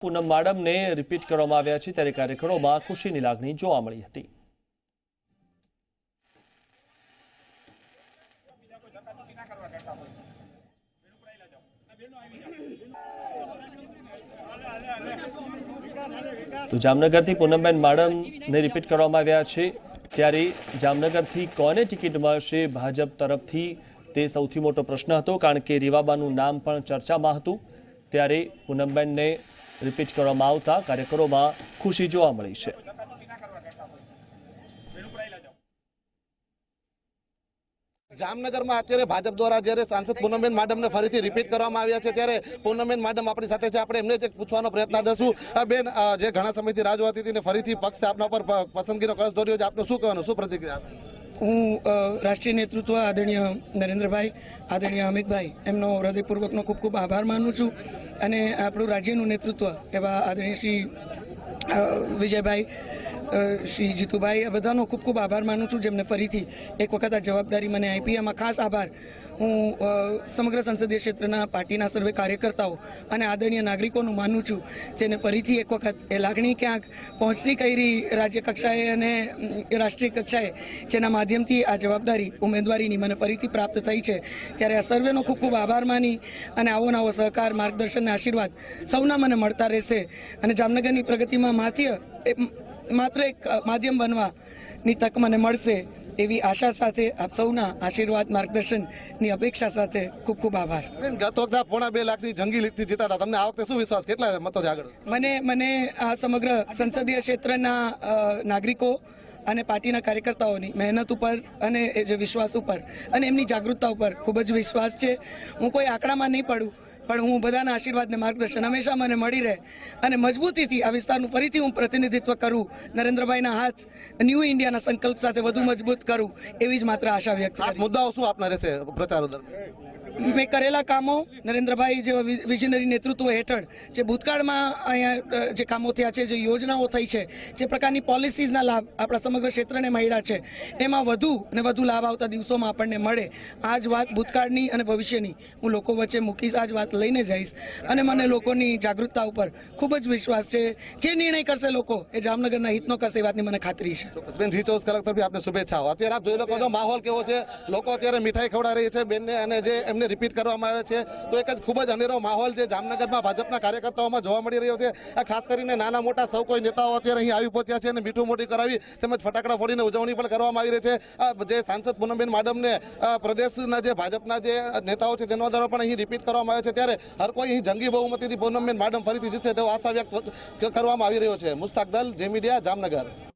પૂનમ માડમને repeat કરવામાં આવ્યા છે ત્યારે કાર્યકરોમાં ખુશીની લાગણી જોવા મળી હતી। તો જામનગરથી પૂનમબેન માડમને રિપીટ કરવામાં આવ્યા છે ત્યારે જામનગરથી કોને ટિકિટ મળશે ભાજપ તરફથી તે સૌથી મોટો પ્રશ્ન હતો, કારણ કે રીવાબાનું નામ પણ ચર્ચામાં હતું। ત્યારે પૂનમબેનને રિપીટ કરવામાં આવતા કાર્યકરોમાં ખુશી જોવા મળી છે। જામનગરમાં અત્યારે ભાજપ દ્વારા જ્યારે સાંસદ પૂનમબેન માડમને ફરીથી રિપીટ કરવામાં આવ્યા છે ત્યારે પૂનમબેન માડમ આપણી સાથે છે। આપણે એમને જ પૂછવાનો પ્રયત્ન કરશું। બેન, જે ઘણા સમયથી રાહ જોતી હતી ને ફરીથી પક્ષ આપના પર પસંદગીનો કળશ દોર્યો છે, આપનું શું કહેવાનું, શું પ્રતિક્રિયા? હું રાષ્ટ્રીય નેતૃત્વ આદરણીય નરેન્દ્રભાઈ, આદરણીય અમિતભાઈ, એમનો હૃદયપૂર્વકનો ખૂબ ખૂબ આભાર માનું છું। અને આપણું રાજ્યનું નેતૃત્વ એવા આદરણીય શ્રી વિજયભાઈ, શ્રી જીતુભાઈ, આ બધાનો ખૂબ ખૂબ આભાર માનું છું, જેમને ફરીથી એક વખત આ જવાબદારી મને આપી। એમાં ખાસ આભાર હું સમગ્ર સંસદીય ક્ષેત્રના પાર્ટીના સર્વે કાર્યકર્તાઓ અને આદરણીય નાગરિકોનું માનું છું, જેને ફરીથી એક વખત એ લાગણી ક્યાંક પહોંચતી કરી રાજ્ય કક્ષાએ અને રાષ્ટ્રીય કક્ષાએ, જેના માધ્યમથી આ જવાબદારી ઉમેદવારીની મને ફરીથી પ્રાપ્ત થઈ છે। ત્યારે આ સર્વેનો ખૂબ ખૂબ આભાર માની અને આવો નવો સહકાર, માર્ગદર્શન અને આશીર્વાદ સૌના મને મળતા રહેશે અને જામનગરની પ્રગતિમાં માત્ર એક માધ્યમ બનવાની તક મને મળશે એવી આશા સાથે આપ સૌના આશીર્વાદ, માર્ગદર્શનની અપેક્ષા સાથે ખૂબ ખૂબ આભાર। ગત વખતે 2.5 લાખની જંગી લીડથી જીતા હતા, તમને આ વખતે શું વિશ્વાસ, કેટલા મતો આગળ? મને આ સમગ્ર સંસદીય ક્ષેત્રના નાગરિકો અને પાર્ટીના કાર્યકર્તાઓની મહેનત ઉપર અને જે વિશ્વાસ ઉપર અને એમની જાગૃતતા ઉપર ખૂબ જ વિશ્વાસ છે। હું કોઈ આંકડામાં નહીં પડું, પણ હું બધાના આશીર્વાદ ને માર્ગદર્શન હંમેશા મને મળી રહે અને મજબૂતીથી આ વિસ્તારનું ફરીથી હું પ્રતિનિધિત્વ કરું, નરેન્દ્રભાઈના હાથ ન્યૂ ઇન્ડિયાના સંકલ્પ સાથે વધુ મજબૂત કરું, એવી જ માત્ર આશા વ્યક્ત કરું। મુદ્દાઓ શું આપના રહેશે પ્રચાર દરમિયાન? મેં કરેલા કામો, નરેન્દ્રભાઈ જેવા વિઝનરી નેતૃત્વ હેઠળ જે ભૂતકાળમાં અહીંયા જે કામો થયા છે, જે યોજનાઓ થઈ છે, જે પ્રકારની પોલિસીઝના લાભ આપણા સમગ્ર ક્ષેત્રને મળ્યા છે, એમાં વધુ ને વધુ લાભ આવતા દિવસોમાં આપણને મળે, આ જ વાત ભૂતકાળની અને ભવિષ્યની હું લોકો વચ્ચે મૂકીશ, આ જ વાત લઈને જઈશ અને મને લોકોની જાગૃતતા ઉપર ખૂબ જ વિશ્વાસ છે। જે નિર્ણય કરશે લોકો એ જામનગરના હિતનો કરશે, એ વાતની મને ખાતરી છે। બેન, જી 24 કલાક તરફથી આપને શુભેચ્છાઓ। અત્યારે આપ જોઈ લો છો માહોલ કેવો છે, લોકો અત્યારે મીઠાઈ ખવડાવી રહી છે બેનને, અને જે એમને રિપીટ કરવામાં આવે છે તો એક જ ખૂબ જ અનેરો માહોલ જે જામનગરમાં ભાજપના કાર્યકર્તાઓમાં જોવા મળી રહ્યો છે। આ ખાસ કરીને નાના મોટા સૌ કોઈ નેતાઓ અત્યારે અહીં આવી પહોંચ્યા છે અને મીઠું મોટી કરાવી તેમજ ફટાકડા ફોડીને ઉજવણી પણ કરવામાં આવી રહી છે। જે સાંસદ પૂનમબેન માડમને પ્રદેશના જે ભાજપના જે નેતાઓ છે તેના દ્વારા પણ અહીં રિપીટ કરવામાં આવે છે, ત્યારે હર કોઈ અહીં જંગી બહુમતીથી પૂનમબેન માડમ ફરીથી જીતશે તેવો આશા વ્યક્ત કરવામાં આવી રહ્યો છે। મુસ્તાક દલ, જે મીડિયા, જામનગર।